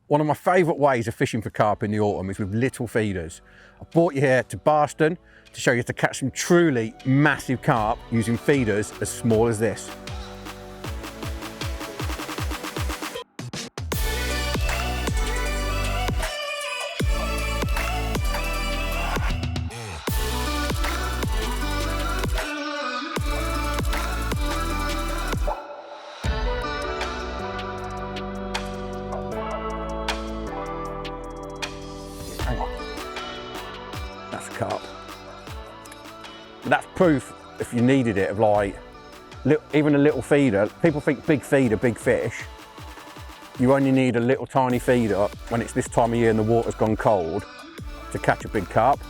One of my favourite ways of fishing for carp in the autumn is with little feeders. I brought you here to Barston to show you how to catch some truly massive carp using feeders as small as this. Hang on, that's a carp. But that's proof, if you needed it, of like, even a little feeder. People think big feeder, big fish. You only need a little tiny feeder when it's this time of year and the water's gone cold to catch a big carp.